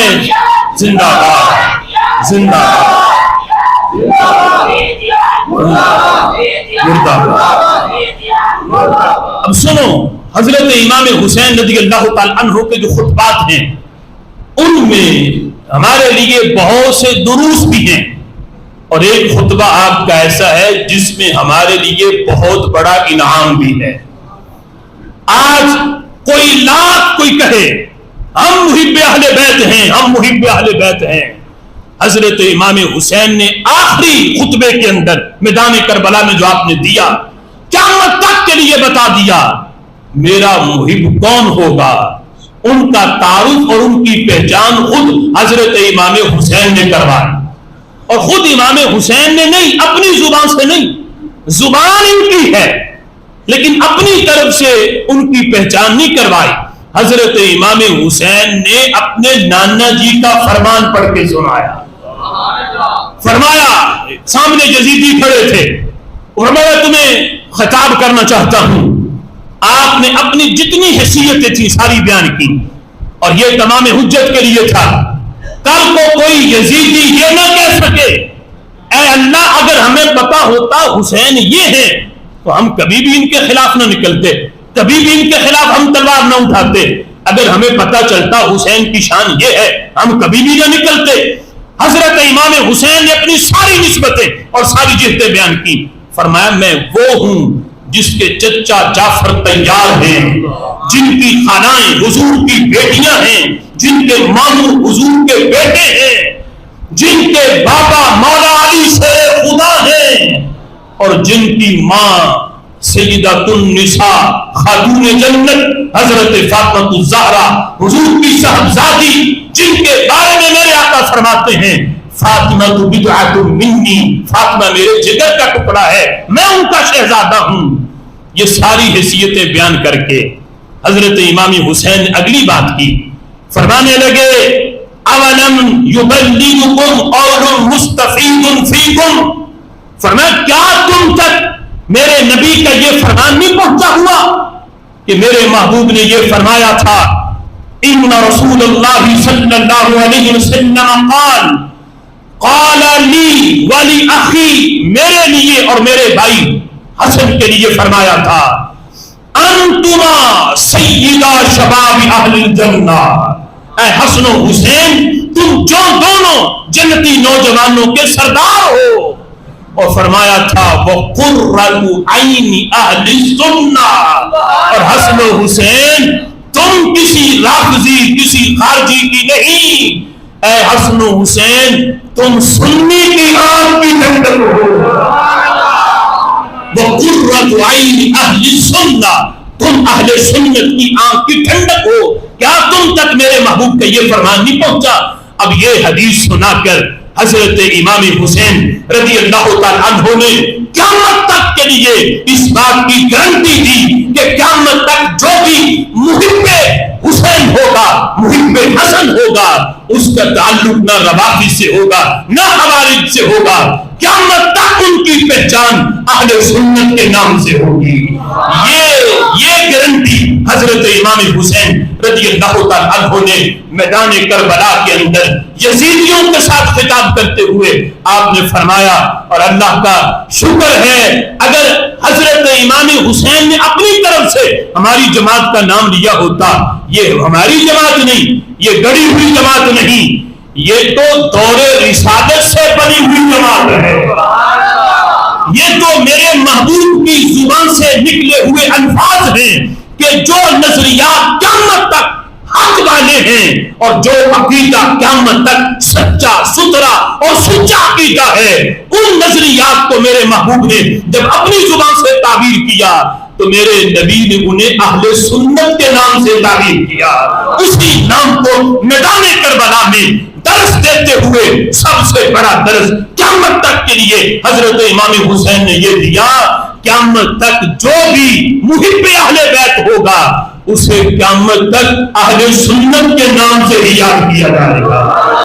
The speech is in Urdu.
حسین زندہ باد، زندہ باد۔ اب سنو، حضرت امام حسین رضی اللہ تعالی عنہ کے جو خطبات ہیں ان میں ہمارے لیے بہت سے دروس بھی ہیں، اور ایک خطبہ آپ کا ایسا ہے جس میں ہمارے لیے بہت بڑا انعام بھی ہے۔ آج کوئی لاکھ کوئی کہے ہم محب اہل بیت ہیں، ہم محب اہل بیت ہیں، حضرت امام حسین نے آخری خطبے کے اندر میدان کربلا میں جو آپ نے دیا، قیامت تک کے لیے بتا دیا میرا محب کون ہوگا۔ ان کا تعارف اور ان کی پہچان خود حضرت امام حسین نے کروائی، اور خود امام حسین نے نہیں، اپنی زبان سے نہیں، زبان ان کی ہے لیکن اپنی طرف سے ان کی پہچان نہیں کروائی۔ حضرت امام حسین نے اپنے نانا جی کا فرمان پڑھ کے سنایا۔ فرمایا، سامنے یزیدی کھڑے تھے، فرمایا تمہیں خطاب کرنا چاہتا ہوں۔ آپ نے اپنی جتنی حیثیتیں تھی ساری بیان کی، اور یہ تمام حجت کے لیے تھا۔ کل کو کوئی یزیدی یہ نہ کہہ سکے اے اللہ اگر ہمیں پتا ہوتا حسین یہ ہے تو ہم کبھی بھی ان کے خلاف نہ نکلتے، کبھی بھی ان کے خلاف ہم تلوار نہ اٹھاتے۔ اگر ہمیں پتا چلتا حسین کی شان یہ ہے ہم کبھی بھی نہ نکلتے۔ حضرت امام حسین نے اپنی ساری نسبتیں اور ساری جہتیں بیان کی۔ فرمایا میں وہ ہوں جس کے چچا جعفر طیار ہیں، جن کی خالائیں حضور کی بیٹیاں ہیں، جن کے ماموں حضور کے بیٹے ہیں، جن کے بابا مولا علی سے خدا ہیں، اور جن کی ماں سیدۃ النساء خاتون جنت حضرت فاطمہ الزہرا حضور کی صاحبزادی، جن کے بارے میں میرے آقا فرماتے ہیں فاطمہ بضعۃ منی، فاطمہ میرے جگر کا ٹکڑا ہے، میں ان کا شہزادہ ہوں۔ یہ ساری حیثیتیں بیان کر کے حضرت امام حسین نے اگلی بات کی، فرمانے لگے اولم یبلغکم قول مستفید فیکم، فرمایا کیا تم تک میرے نبی کا یہ فرمان نہیں پہنچا ہوا کہ میرے محبوب نے یہ فرمایا تھا ان رسول اللہ صلی اللہ علیہ وسلم قال لی ولی اخی، میرے لیے اور میرے بھائی حسن کے لیے فرمایا تھا انتما سیدہ شباب اہل الجنہ، اے حسن و حسین تم جو دونوں جنتی نوجوانوں کے سردار ہو، اور فرمایا تھا وقرۃ عین اہل السنہ، اور حسن و حسین تم کسی رافضی کسی خارجی کی نہیں، اے حسن و حسین تم سنی کی آنکھ کی ٹھنڈک ہو، وقرۃ عین اہل السنہ تم اہل سنت کی آنکھ کی ٹھنڈک ہو۔ کیا تم تک میرے محبوب کا یہ فرمان نہیں پہنچا؟ اب یہ حدیث سنا کر حضرت امام حسین رضی اللہ تعالی عنہ نے قیامت تک کے لیے اس بات کی گارنٹی دی کہ قیامت تک جو بھی محب حسین ہوگا، محب حسن ہوگا، اس کا تعلق نہ روافض سے ہوگا نہ خوارج سے ہوگا، قیامت تک ان کی پہچان اہل سنت کے نام سے ہوگی۔ یہ گارنٹی حضرت امام حسین رضی اللہ تعالی عنہ نے میدان کربلا کے اندر یزیدیوں کے ساتھ خطاب کرتے ہوئے آپ نے فرمایا، اور اللہ کا شکر ہے اگر حضرت امام حسین نے اپنی طرف سے ہماری جماعت کا نام لیا ہوتا، یہ ہماری جماعت نہیں، یہ گڑی ہوئی جماعت نہیں، یہ تو دور رسالت سے بنی ہوئی جماعت ہے، یہ تو میرے محبوب کی زبان سے نکلے ہوئے الفاظ ہیں کہ جو نظریات قیامت تک حق والے ہیں اور جو عقیدہ قیامت تک سچا ستھرا اور سچا عقیدہ ہے، ان نظریات کو میرے محبوب نے جب اپنی زبان سے تعبیر کیا تو میرے نبی نے انہیں اہل سنت کے نام سے تعبیر کیا۔ اسی نام کو میدان کربلا میں درس دیتے ہوئے سب سے بڑا درس قیامت تک کے لیے حضرت امام حسین نے یہ دیا، قیامت تک جو بھی محب اہل بیت ہوگا اسے قیامت تک اہل سنت کے نام سے ہی یاد کیا جائے گا۔